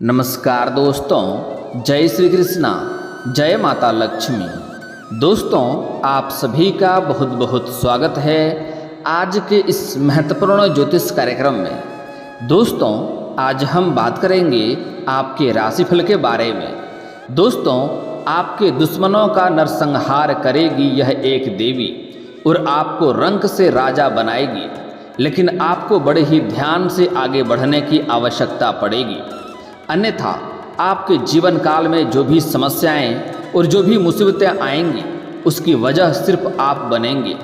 नमस्कार दोस्तों, जय श्री कृष्णा, जय माता लक्ष्मी। दोस्तों, आप सभी का बहुत बहुत स्वागत है आज के इस महत्वपूर्ण ज्योतिष कार्यक्रम में। दोस्तों, आज हम बात करेंगे आपके राशिफल के बारे में। दोस्तों, आपके दुश्मनों का नरसंहार करेगी यह एक देवी और आपको रंक से राजा बनाएगी, लेकिन आपको बड़े ही ध्यान से आगे बढ़ने की आवश्यकता पड़ेगी, अन्यथा आपके जीवन काल में जो भी समस्याएं और जो भी मुसीबतें आएंगी उसकी वजह सिर्फ आप बनेंगे।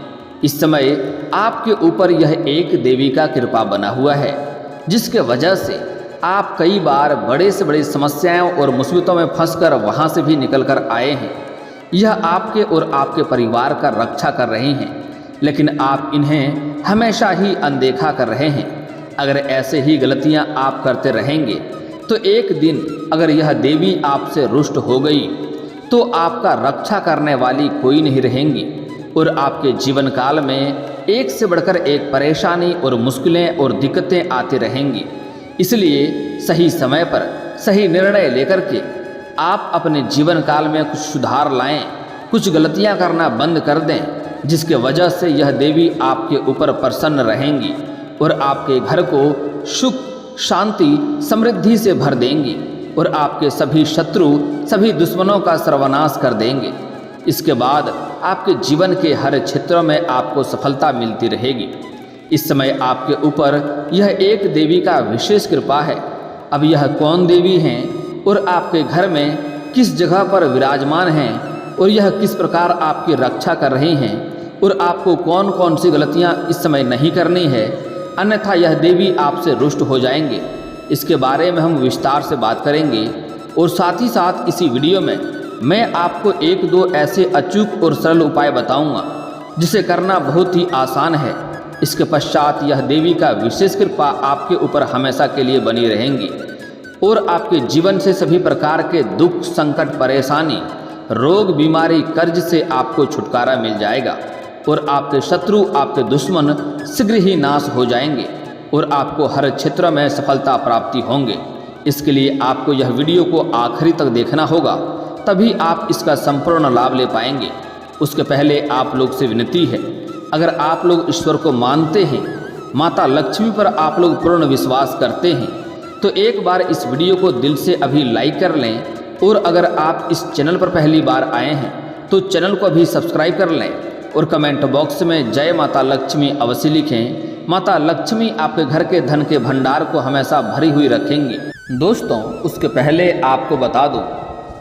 इस समय आपके ऊपर यह एक देवी का कृपा बना हुआ है, जिसके वजह से आप कई बार बड़े से बड़ी समस्याओं और मुसीबतों में फंसकर वहां से भी निकल कर आए हैं। यह आपके और आपके परिवार का रक्षा कर रही हैं, लेकिन आप इन्हें हमेशा ही अनदेखा कर रहे हैं। अगर ऐसे ही गलतियां आप करते रहेंगे तो एक दिन अगर यह देवी आपसे रुष्ट हो गई तो आपका रक्षा करने वाली कोई नहीं रहेंगी और आपके जीवन काल में एक से बढ़कर एक परेशानी और मुश्किलें और दिक्कतें आती रहेंगी। इसलिए सही समय पर सही निर्णय लेकर के आप अपने जीवन काल में कुछ सुधार लाएं, कुछ गलतियां करना बंद कर दें, जिसके वजह से यह देवी आपके ऊपर प्रसन्न रहेंगी और आपके घर को सुख शांति समृद्धि से भर देंगी और आपके सभी शत्रु सभी दुश्मनों का सर्वनाश कर देंगे। इसके बाद आपके जीवन के हर क्षेत्रों में आपको सफलता मिलती रहेगी। इस समय आपके ऊपर यह एक देवी का विशेष कृपा है। अब यह कौन देवी हैं और आपके घर में किस जगह पर विराजमान हैं और यह किस प्रकार आपकी रक्षा कर रही हैं और आपको कौन कौन सी गलतियां इस समय नहीं करनी है, अन्यथा यह देवी आपसे रुष्ट हो जाएंगे, इसके बारे में हम विस्तार से बात करेंगे। और साथ ही साथ इसी वीडियो में मैं आपको एक दो ऐसे अचूक और सरल उपाय बताऊंगा जिसे करना बहुत ही आसान है। इसके पश्चात यह देवी का विशेष कृपा आपके ऊपर हमेशा के लिए बनी रहेंगी और आपके जीवन से सभी प्रकार के दुख, संकट, परेशानी, रोग, बीमारी, कर्ज से आपको छुटकारा मिल जाएगा और आपके शत्रु, आपके दुश्मन शीघ्र ही नाश हो जाएंगे और आपको हर क्षेत्र में सफलता प्राप्ति होंगे। इसके लिए आपको यह वीडियो को आखिरी तक देखना होगा, तभी आप इसका संपूर्ण लाभ ले पाएंगे। उसके पहले आप लोग से विनती है, अगर आप लोग ईश्वर को मानते हैं, माता लक्ष्मी पर आप लोग पूर्ण विश्वास करते हैं, तो एक बार इस वीडियो को दिल से अभी लाइक कर लें और अगर आप इस चैनल पर पहली बार आए हैं तो चैनल को अभी सब्सक्राइब कर लें और कमेंट बॉक्स में जय माता लक्ष्मी अवश्य लिखें। माता लक्ष्मी आपके घर के धन के भंडार को हमेशा भरी हुई रखेंगी। दोस्तों, उसके पहले आपको बता दूं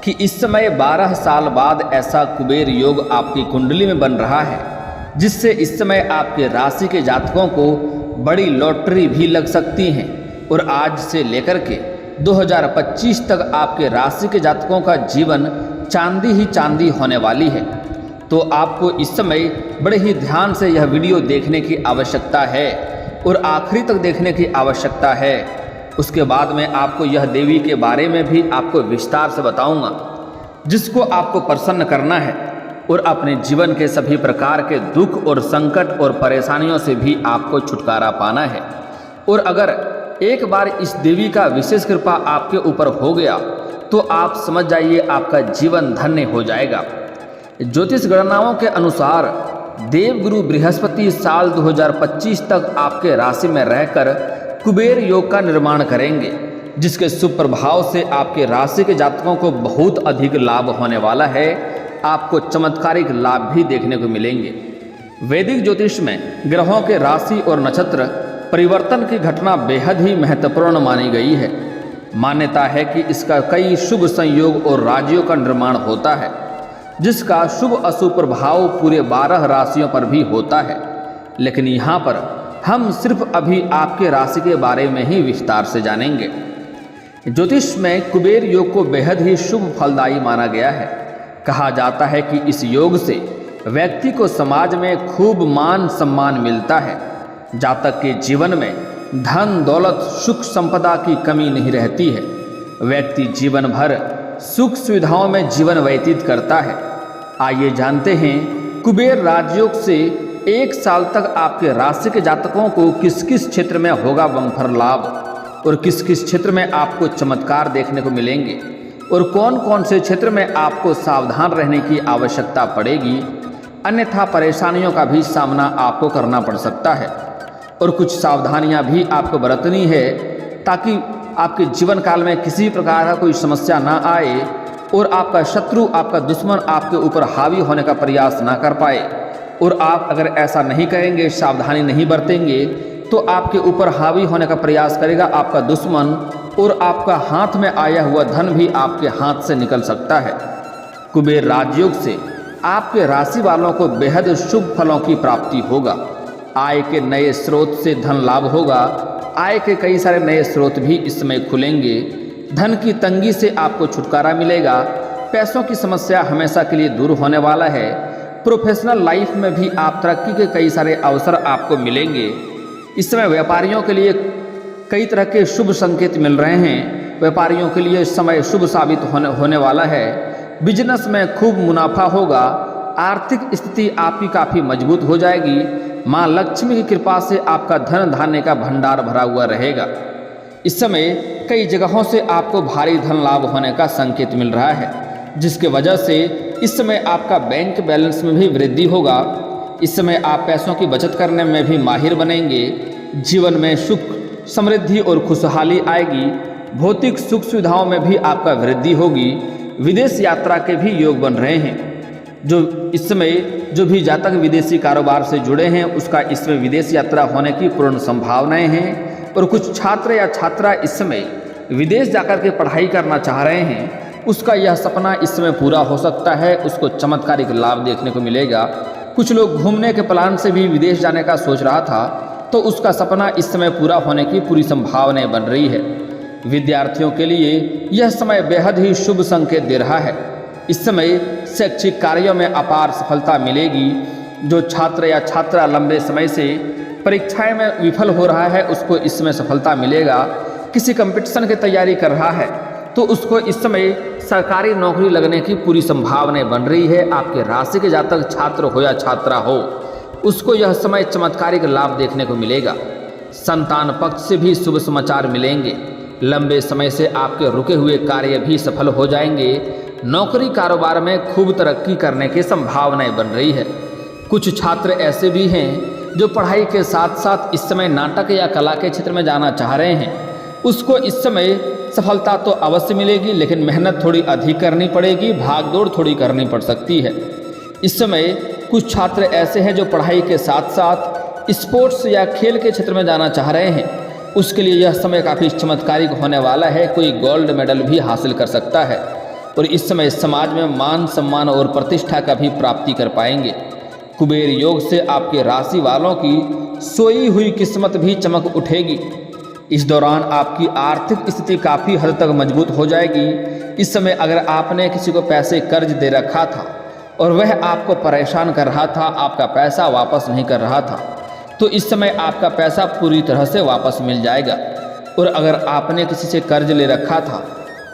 कि इस समय 12 साल बाद ऐसा कुबेर योग आपकी कुंडली में बन रहा है, जिससे इस समय आपके राशि के जातकों को बड़ी लॉटरी भी लग सकती है और आज से लेकर के 2025 तक आपके राशि के जातकों का जीवन चांदी ही चांदी होने वाली है। तो आपको इस समय बड़े ही ध्यान से यह वीडियो देखने की आवश्यकता है और आखिरी तक देखने की आवश्यकता है। उसके बाद में आपको यह देवी के बारे में भी आपको विस्तार से बताऊंगा, जिसको आपको प्रसन्न करना है और अपने जीवन के सभी प्रकार के दुख और संकट और परेशानियों से भी आपको छुटकारा पाना है। और अगर एक बार इस देवी का विशेष कृपा आपके ऊपर हो गया तो आप समझ जाइए आपका जीवन धन्य हो जाएगा। ज्योतिष गणनाओं के अनुसार देवगुरु बृहस्पति साल 2025 तक आपके राशि में रहकर कुबेर योग का निर्माण करेंगे, जिसके शुभ प्रभाव से आपके राशि के जातकों को बहुत अधिक लाभ होने वाला है। आपको चमत्कारिक लाभ भी देखने को मिलेंगे। वैदिक ज्योतिष में ग्रहों के राशि और नक्षत्र परिवर्तन की घटना बेहद ही महत्वपूर्ण मानी गई है। मान्यता है कि इसका कई शुभ संयोग और राज्यों का निर्माण होता है, जिसका शुभ अशुभ प्रभाव पूरे 12 राशियों पर भी होता है। लेकिन यहाँ पर हम सिर्फ अभी आपके राशि के बारे में ही विस्तार से जानेंगे। ज्योतिष में कुबेर योग को बेहद ही शुभ फलदायी माना गया है। कहा जाता है कि इस योग से व्यक्ति को समाज में खूब मान सम्मान मिलता है। जातक के जीवन में धन, दौलत, सुख, संपदा की कमी नहीं रहती है। व्यक्ति जीवन भर सुख सुविधाओं में जीवन व्यतीत करता है। आइए जानते हैं कुबेर राजयोग से 1 साल तक आपके राशि के जातकों को किस किस क्षेत्र में होगा बम्पर लाभ और किस किस क्षेत्र में आपको चमत्कार देखने को मिलेंगे और कौन कौन से क्षेत्र में आपको सावधान रहने की आवश्यकता पड़ेगी, अन्यथा परेशानियों का भी सामना आपको करना पड़ सकता है। और कुछ सावधानियां भी आपको बरतनी है ताकि आपके जीवन काल में किसी प्रकार का कोई समस्या ना आए और आपका शत्रु, आपका दुश्मन आपके ऊपर हावी होने का प्रयास ना कर पाए। और आप अगर ऐसा नहीं करेंगे, सावधानी नहीं बरतेंगे, तो आपके ऊपर हावी होने का प्रयास करेगा आपका दुश्मन और आपका हाथ में आया हुआ धन भी आपके हाथ से निकल सकता है। कुबेर राजयोग से आपके राशि वालों को बेहद शुभ फलों की प्राप्ति होगा। आय के नए स्रोत से धन लाभ होगा। आय के कई सारे नए स्रोत भी इस समय खुलेंगे। धन की तंगी से आपको छुटकारा मिलेगा। पैसों की समस्या हमेशा के लिए दूर होने वाला है। प्रोफेशनल लाइफ में भी आप तरक्की के कई सारे अवसर आपको मिलेंगे। इस समय व्यापारियों के लिए कई तरह के शुभ संकेत मिल रहे हैं। व्यापारियों के लिए इस समय शुभ साबित होने वाला है। बिजनेस में खूब मुनाफा होगा। आर्थिक स्थिति आपकी काफ़ी मजबूत हो जाएगी। माँ लक्ष्मी की कृपा से आपका धन धान्य का भंडार भरा हुआ रहेगा। इस समय कई जगहों से आपको भारी धन लाभ होने का संकेत मिल रहा है, जिसके वजह से इस समय आपका बैंक बैलेंस में भी वृद्धि होगा। इस समय आप पैसों की बचत करने में भी माहिर बनेंगे। जीवन में सुख, समृद्धि और खुशहाली आएगी। भौतिक सुख सुविधाओं में भी आपका वृद्धि होगी। विदेश यात्रा के भी योग बन रहे हैं। जो इस समय जो भी जातक विदेशी कारोबार से जुड़े हैं, उसका इसमें विदेश यात्रा होने की पूर्ण संभावनाएं हैं। और कुछ छात्र या छात्रा इस समय विदेश जाकर के पढ़ाई करना चाह रहे हैं, उसका यह सपना इस समय पूरा हो सकता है। उसको चमत्कारिक लाभ देखने को मिलेगा। कुछ लोग घूमने के प्लान से भी विदेश जाने का सोच रहा था, तो उसका सपना इस समय पूरा होने की पूरी संभावनाएं बन रही है। विद्यार्थियों के लिए यह समय बेहद ही शुभ संकेत दे रहा है। इस समय शैक्षिक कार्यों में अपार सफलता मिलेगी। जो छात्र या छात्रा लंबे समय से परीक्षाएं में विफल हो रहा है, उसको इस समय सफलता मिलेगा। किसी कंपटीशन की तैयारी कर रहा है, तो उसको इस समय सरकारी नौकरी लगने की पूरी संभावनाएं बन रही है। आपके राशि के जातक छात्र हो या छात्रा हो, उसको यह समय चमत्कारिक लाभ देखने को मिलेगा। संतान पक्ष से भी शुभ समाचार मिलेंगे। लंबे समय से आपके रुके हुए कार्य भी सफल हो जाएंगे। नौकरी कारोबार में खूब तरक्की करने की संभावनाएं बन रही है। कुछ छात्र ऐसे भी हैं जो पढ़ाई के साथ साथ इस समय नाटक या कला के क्षेत्र में जाना चाह रहे हैं, उसको इस समय सफलता तो अवश्य मिलेगी, लेकिन मेहनत थोड़ी अधिक करनी पड़ेगी, भागदौड़ थोड़ी करनी पड़ सकती है। इस समय कुछ छात्र ऐसे हैं जो पढ़ाई के साथ साथ स्पोर्ट्स या खेल के क्षेत्र में जाना चाह रहे हैं, उसके लिए यह समय काफ़ी चमत्कारिक होने वाला है। कोई गोल्ड मेडल भी हासिल कर सकता है और इस समय समाज में मान सम्मान और प्रतिष्ठा का भी प्राप्ति कर पाएंगे। कुबेर योग से आपके राशि वालों की सोई हुई किस्मत भी चमक उठेगी। इस दौरान आपकी आर्थिक स्थिति काफ़ी हद तक मजबूत हो जाएगी। इस समय अगर आपने किसी को पैसे कर्ज दे रखा था और वह आपको परेशान कर रहा था, आपका पैसा वापस नहीं कर रहा था, तो इस समय आपका पैसा पूरी तरह से वापस मिल जाएगा। और अगर आपने किसी से कर्ज ले रखा था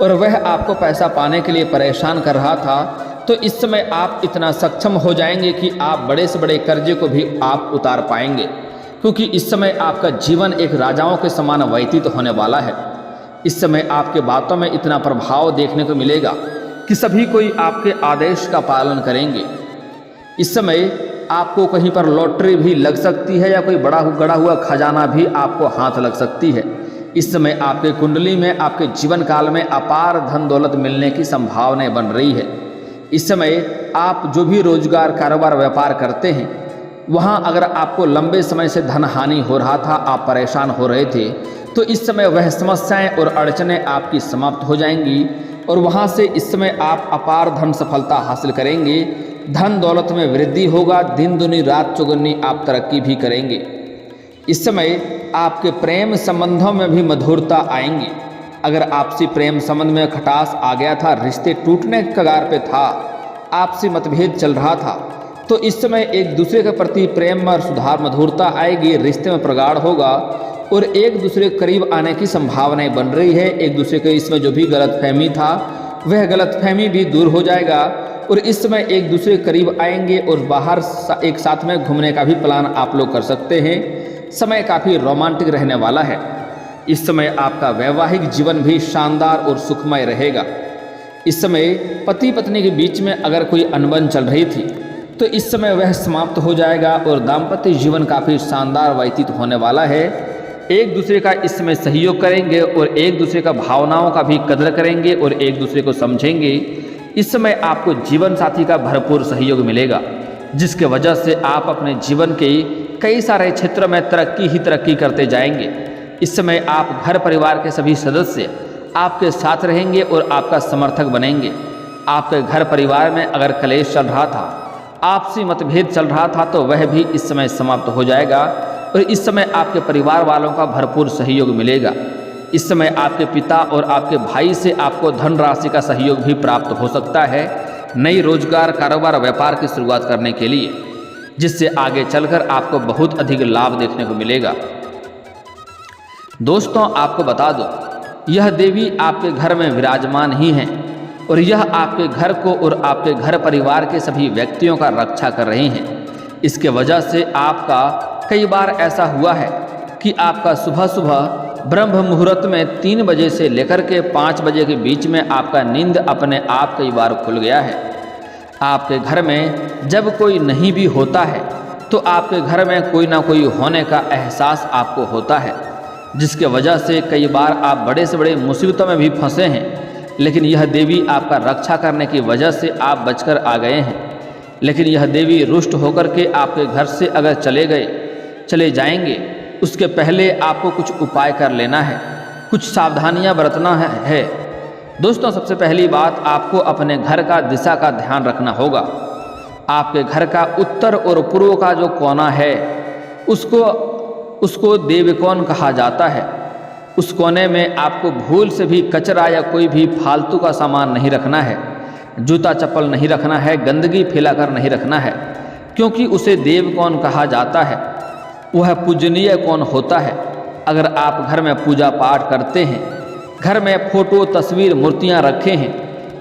और वह आपको पैसा पाने के लिए परेशान कर रहा था, तो इस समय आप इतना सक्षम हो जाएंगे कि आप बड़े से बड़े कर्जे को भी आप उतार पाएंगे, क्योंकि इस समय आपका जीवन एक राजाओं के समान व्यतीत होने वाला है। इस समय आपके बातों में इतना प्रभाव देखने को मिलेगा कि सभी कोई आपके आदेश का पालन करेंगे। इस समय आपको कहीं पर लॉटरी भी लग सकती है या कोई बड़ा गड़ा हुआ खजाना भी आपको हाथ लग सकती है। इस समय आपके कुंडली में, आपके जीवन काल में अपार धन दौलत मिलने की संभावनाएं बन रही है। इस समय आप जो भी रोजगार, कारोबार, व्यापार करते हैं, वहाँ अगर आपको लंबे समय से धन हानि हो रहा था, आप परेशान हो रहे थे, तो इस समय वह समस्याएं और अड़चनें आपकी समाप्त हो जाएंगी और वहाँ से इस समय आप अपार धन सफलता हासिल करेंगे। धन दौलत में वृद्धि होगा। दिन दुनी रात चौगुनी आप तरक्की भी करेंगे। इस समय आपके प्रेम संबंधों में भी मधुरता आएंगी। अगर आपसी प्रेम संबंध में खटास आ गया था, रिश्ते टूटने के कगार पे था, आपसी मतभेद चल रहा था, तो इस समय एक दूसरे के प्रति प्रेम और सुधार, मधुरता आएगी। रिश्ते में प्रगाढ़ होगा और एक दूसरे के करीब आने की संभावनाएं बन रही है। एक दूसरे के इसमें जो भी गलतफहमी था, वह गलतफहमी भी दूर हो जाएगा और इस समय एक दूसरे के करीब आएंगे और बाहर एक साथ में घूमने का भी प्लान आप लोग कर सकते हैं। समय काफ़ी रोमांटिक रहने वाला है। इस समय आपका वैवाहिक जीवन भी शानदार और सुखमय रहेगा। इस समय पति पत्नी के बीच में अगर कोई अनबन चल रही थी तो इस समय वह समाप्त हो जाएगा और दाम्पत्य जीवन काफ़ी शानदार व्यतीत होने वाला है। एक दूसरे का इस समय सहयोग करेंगे और एक दूसरे का भावनाओं का भी कदर करेंगे और एक दूसरे को समझेंगे। इस समय आपको जीवन साथी का भरपूर सहयोग मिलेगा, जिसके वजह से आप अपने जीवन के कई सारे क्षेत्र में तरक्की करते जाएंगे। इस समय आप घर परिवार के सभी सदस्य आपके साथ रहेंगे और आपका समर्थक बनेंगे। आपके घर परिवार में अगर कलेश चल रहा था, आपसी मतभेद चल रहा था, तो वह भी इस समय समाप्त हो जाएगा और इस समय आपके परिवार वालों का भरपूर सहयोग मिलेगा। इस समय आपके पिता और आपके भाई से आपको धन राशि का सहयोग भी प्राप्त हो सकता है, नई रोजगार, कारोबार, व्यापार की शुरुआत करने के लिए, जिससे आगे चलकर आपको बहुत अधिक लाभ देखने को मिलेगा। दोस्तों, आपको बता दो, यह देवी आपके घर में विराजमान ही हैं और यह आपके घर को और आपके घर परिवार के सभी व्यक्तियों का रक्षा कर रही हैं। इसके वजह से आपका कई बार ऐसा हुआ है कि आपका सुबह सुबह ब्रह्म मुहूर्त में 3 बजे से लेकर के 5 बजे के बीच में आपका नींद अपने आप कई बार खुल गया है। आपके घर में जब कोई नहीं भी होता है तो आपके घर में कोई ना कोई होने का एहसास आपको होता है, जिसके वजह से कई बार आप बड़े से बड़े मुसीबतों में भी फंसे हैं, लेकिन यह देवी आपका रक्षा करने की वजह से आप बचकर आ गए हैं। लेकिन यह देवी रुष्ट होकर के आपके घर से अगर चले जाएंगे, उसके पहले आपको कुछ उपाय कर लेना है, कुछ सावधानियां बरतना है। दोस्तों, सबसे पहली बात, आपको अपने घर का दिशा का ध्यान रखना होगा। आपके घर का उत्तर और पूर्व का जो कोना है उसको देवकोण कहा जाता है। उस कोने में आपको भूल से भी कचरा या कोई भी फालतू का सामान नहीं रखना है, जूता चप्पल नहीं रखना है, गंदगी फैलाकर नहीं रखना है, क्योंकि उसे देवकोण कहा जाता है। वह पूजनीय कोण होता है। अगर आप घर में पूजा पाठ करते हैं, घर में फोटो, तस्वीर, मूर्तियां रखे हैं,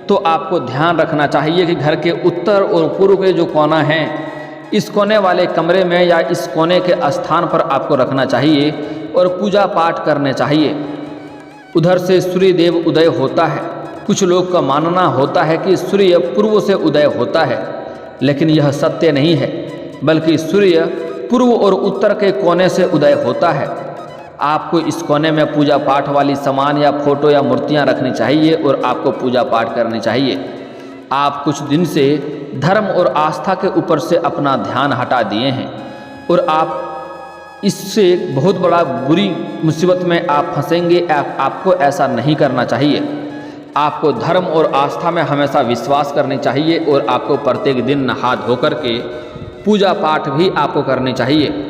तो आपको ध्यान रखना चाहिए कि घर के उत्तर और पूर्व के जो कोना हैं, इस कोने वाले कमरे में या इस कोने के स्थान पर आपको रखना चाहिए और पूजा पाठ करने चाहिए। उधर से सूर्य देव उदय होता है। कुछ लोग का मानना होता है कि सूर्य पूर्व से उदय होता है, लेकिन यह सत्य नहीं है, बल्कि सूर्य पूर्व और उत्तर के कोने से उदय होता है। आपको इस कोने में पूजा पाठ वाली सामान या फोटो या मूर्तियां रखनी चाहिए और आपको पूजा पाठ करनी चाहिए। आप कुछ दिन से धर्म और आस्था के ऊपर से अपना ध्यान हटा दिए हैं और आप इससे बहुत बड़ा बुरी मुसीबत में आप फंसेंगे। आपको ऐसा नहीं करना चाहिए। आपको धर्म और आस्था में हमेशा विश्वास करनी चाहिए और आपको प्रत्येक दिन नहा धो करके पूजा पाठ भी आपको करनी चाहिए।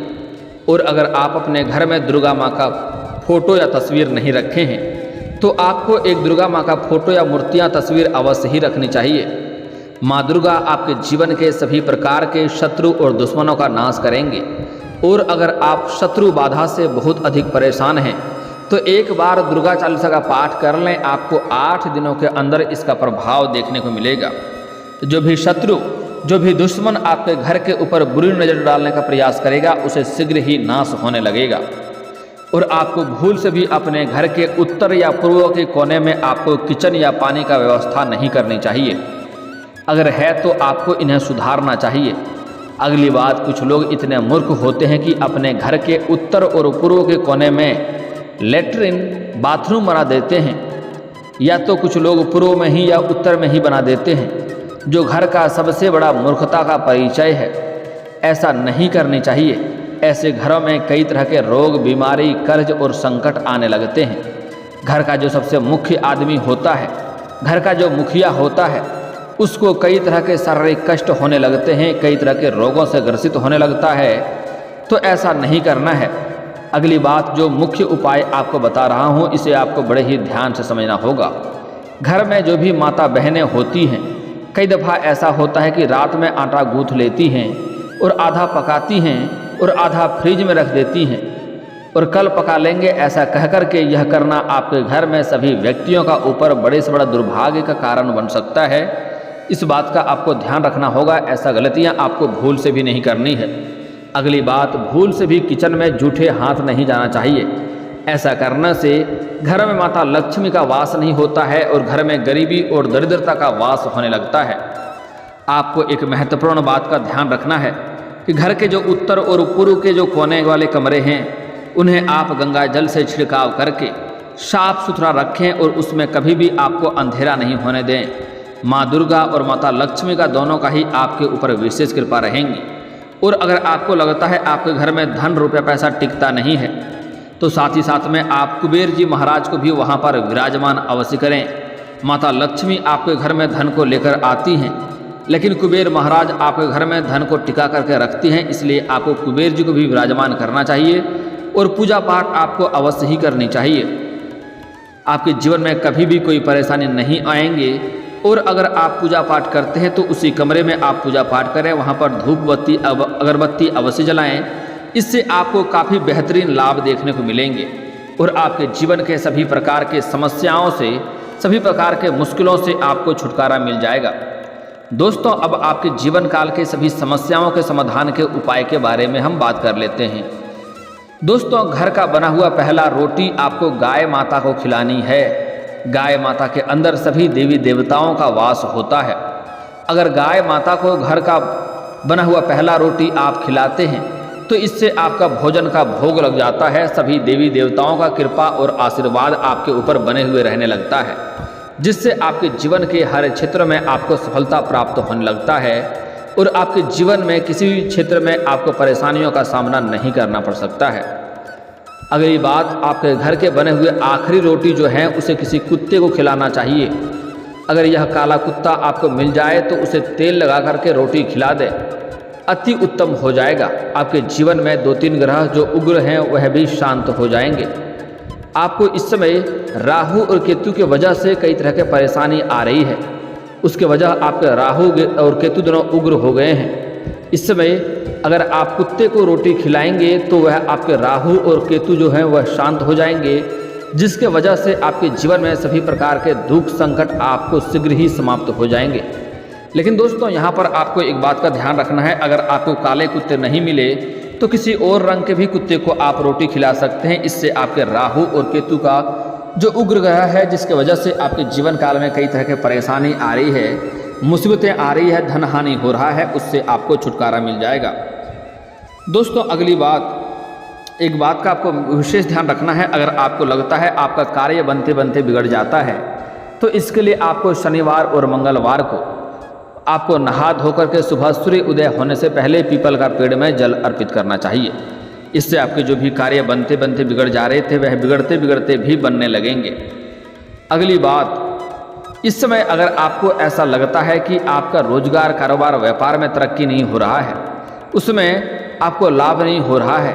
और अगर आप अपने घर में दुर्गा माँ का फोटो या तस्वीर नहीं रखे हैं, तो आपको एक दुर्गा माँ का फोटो या मूर्तियाँ, तस्वीर अवश्य ही रखनी चाहिए। माँ दुर्गा आपके जीवन के सभी प्रकार के शत्रु और दुश्मनों का नाश करेंगे। और अगर आप शत्रु बाधा से बहुत अधिक परेशान हैं, तो एक बार दुर्गा चालीसा का पाठ कर लें। आपको 8 दिनों के अंदर इसका प्रभाव देखने को मिलेगा। जो भी शत्रु, जो भी दुश्मन आपके घर के ऊपर बुरी नज़र डालने का प्रयास करेगा, उसे शीघ्र ही नाश होने लगेगा। और आपको भूल से भी अपने घर के उत्तर या पूर्व के कोने में आपको किचन या पानी का व्यवस्था नहीं करनी चाहिए। अगर है तो आपको इन्हें सुधारना चाहिए। अगली बात, कुछ लोग इतने मूर्ख होते हैं कि अपने घर के उत्तर और पूर्व के कोने में लेटरिन, बाथरूम बना देते हैं, या तो कुछ लोग पूर्व में ही या उत्तर में ही बना देते हैं, जो घर का सबसे बड़ा मूर्खता का परिचय है। ऐसा नहीं करनी चाहिए। ऐसे घरों में कई तरह के रोग, बीमारी, कर्ज और संकट आने लगते हैं। घर का जो सबसे मुख्य आदमी होता है, घर का जो मुखिया होता है, उसको कई तरह के शारीरिक कष्ट होने लगते हैं, कई तरह के रोगों से ग्रसित होने लगता है। तो ऐसा नहीं करना है। अगली बात, जो मुख्य उपाय आपको बता रहा हूँ, इसे आपको बड़े ही ध्यान से समझना होगा। घर में जो भी माता बहनें होती हैं, कई दफ़ा ऐसा होता है कि रात में आटा गूँथ लेती हैं और आधा पकाती हैं और आधा फ्रिज में रख देती हैं और कल पका लेंगे, ऐसा कह कर के यह करना आपके घर में सभी व्यक्तियों का ऊपर बड़े से बड़ा दुर्भाग्य का कारण बन सकता है। इस बात का आपको ध्यान रखना होगा। ऐसा गलतियां आपको भूल से भी नहीं करनी है। अगली बात, भूल से भी किचन में जूठे हाथ नहीं जाना चाहिए। ऐसा करने से घर में माता लक्ष्मी का वास नहीं होता है और घर में गरीबी और दरिद्रता का वास होने लगता है। आपको एक महत्वपूर्ण बात का ध्यान रखना है कि घर के जो उत्तर और पूर्व के जो कोने वाले कमरे हैं उन्हें आप गंगा जल से छिड़काव करके साफ सुथरा रखें और उसमें कभी भी आपको अंधेरा नहीं होने दें। माँ दुर्गा और माता लक्ष्मी का दोनों का ही आपके ऊपर विशेष कृपा रहेंगी। और अगर आपको लगता है आपके घर में धन रुपया पैसा टिकता नहीं है तो साथ ही साथ में आप कुबेर जी महाराज को भी वहाँ पर विराजमान अवश्य करें। माता लक्ष्मी आपके घर में धन को लेकर आती हैं, लेकिन कुबेर महाराज आपके घर में धन को टिका करके रखती हैं, इसलिए आपको कुबेर जी को भी विराजमान करना चाहिए और पूजा पाठ आपको अवश्य ही करनी चाहिए। आपके जीवन में कभी भी कोई परेशानी नहीं आएंगे। और अगर आप पूजा पाठ करते हैं तो उसी कमरे में आप पूजा पाठ करें, वहाँ पर धूप बत्ती अगरबत्ती अवश्य जलाएं। इससे आपको काफ़ी बेहतरीन लाभ देखने को मिलेंगे और आपके जीवन के सभी प्रकार के समस्याओं से, सभी प्रकार के मुश्किलों से आपको छुटकारा मिल जाएगा। दोस्तों, अब आपके जीवन काल के सभी समस्याओं के समाधान के उपाय के बारे में हम बात कर लेते हैं। दोस्तों, घर का बना हुआ पहला रोटी आपको गाय माता को खिलानी है। गाय माता के अंदर सभी देवी देवताओं का वास होता है। अगर गाय माता को घर का बना हुआ पहला रोटी आप खिलाते हैं तो इससे आपका भोजन का भोग लग जाता है। सभी देवी देवताओं का कृपा और आशीर्वाद आपके ऊपर बने हुए रहने लगता है, जिससे आपके जीवन के हर क्षेत्र में आपको सफलता प्राप्त होने लगता है और आपके जीवन में किसी भी क्षेत्र में आपको परेशानियों का सामना नहीं करना पड़ सकता है। अगली बात, आपके घर के बने हुए आखिरी रोटी जो है उसे किसी कुत्ते को खिलाना चाहिए। अगर यह काला कुत्ता आपको मिल जाए तो उसे तेल लगा करके रोटी खिला दे, अति उत्तम हो जाएगा। आपके जीवन में 2-3 ग्रह जो उग्र हैं वह भी शांत हो जाएंगे। आपको इस समय राहु और केतु की वजह से कई तरह के परेशानी आ रही है, उसके वजह आपके राहु और केतु दोनों उग्र हो गए हैं। इस समय अगर आप कुत्ते को रोटी खिलाएंगे तो वह आपके राहु और केतु जो हैं वह शांत हो जाएंगे, जिसके वजह से आपके जीवन में सभी प्रकार के दुख संकट आपको शीघ्र ही समाप्त हो जाएंगे। लेकिन दोस्तों, यहाँ पर आपको एक बात का ध्यान रखना है, अगर आपको काले कुत्ते नहीं मिले तो किसी और रंग के भी कुत्ते को आप रोटी खिला सकते हैं। इससे आपके राहु और केतु का जो उग्र ग्रह है, जिसके वजह से आपके जीवन काल में कई तरह के परेशानी आ रही है, मुसीबतें आ रही है, धन हानि हो रहा है, उससे आपको छुटकारा मिल जाएगा। दोस्तों, अगली बात, एक बात का आपको विशेष ध्यान रखना है। अगर आपको लगता है आपका कार्य बनते बनते बिगड़ जाता है तो इसके लिए आपको शनिवार और मंगलवार को आपको नहा धोकर के सुबह सूर्य उदय होने से पहले पीपल का पेड़ में जल अर्पित करना चाहिए। इससे आपके जो भी कार्य बनते बनते बिगड़ जा रहे थे वह बिगड़ते बिगड़ते भी बनने लगेंगे। अगली बात, इस समय अगर आपको ऐसा लगता है कि आपका रोजगार, कारोबार, व्यापार में तरक्की नहीं हो रहा है, उसमें आपको लाभ नहीं हो रहा है,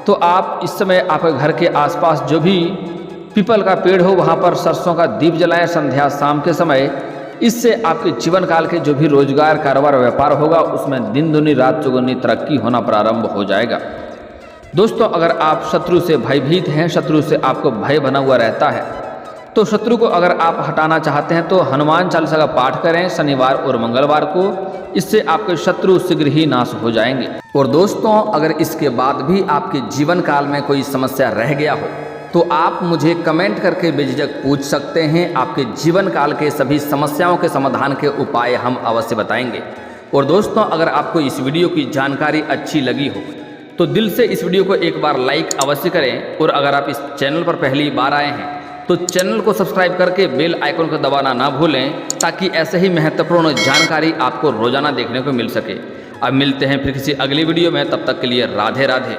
तो आप इस समय आपके घर के आसपास जो भी पीपल का पेड़ हो वहाँ पर सरसों का दीप जलाएं संध्या शाम के समय। इससे आपके जीवन काल के जो भी रोजगार, कारोबार, व्यापार होगा उसमें दिन दुनी रात चौगुनी तरक्की होना प्रारंभ हो जाएगा। दोस्तों, अगर आप शत्रु से भयभीत हैं, शत्रु से आपको भय बना हुआ रहता है, तो शत्रु को अगर आप हटाना चाहते हैं तो हनुमान चालीसा का पाठ करें शनिवार और मंगलवार को। इससे आपके शत्रु शीघ्र ही नाश हो जाएंगे। और दोस्तों, अगर इसके बाद भी आपके जीवन काल में कोई समस्या रह गया हो तो आप मुझे कमेंट करके बेझिझक पूछ सकते हैं। आपके जीवन काल के सभी समस्याओं के समाधान के उपाय हम अवश्य बताएंगे। और दोस्तों, अगर आपको इस वीडियो की जानकारी अच्छी लगी हो तो दिल से इस वीडियो को एक बार लाइक अवश्य करें। और अगर आप इस चैनल पर पहली बार आए हैं तो चैनल को सब्सक्राइब करके बेल आइकन को दबाना ना भूलें, ताकि ऐसे ही महत्वपूर्ण जानकारी आपको रोजाना देखने को मिल सके। अब मिलते हैं फिर किसी अगली वीडियो में, तब तक के लिए राधे राधे।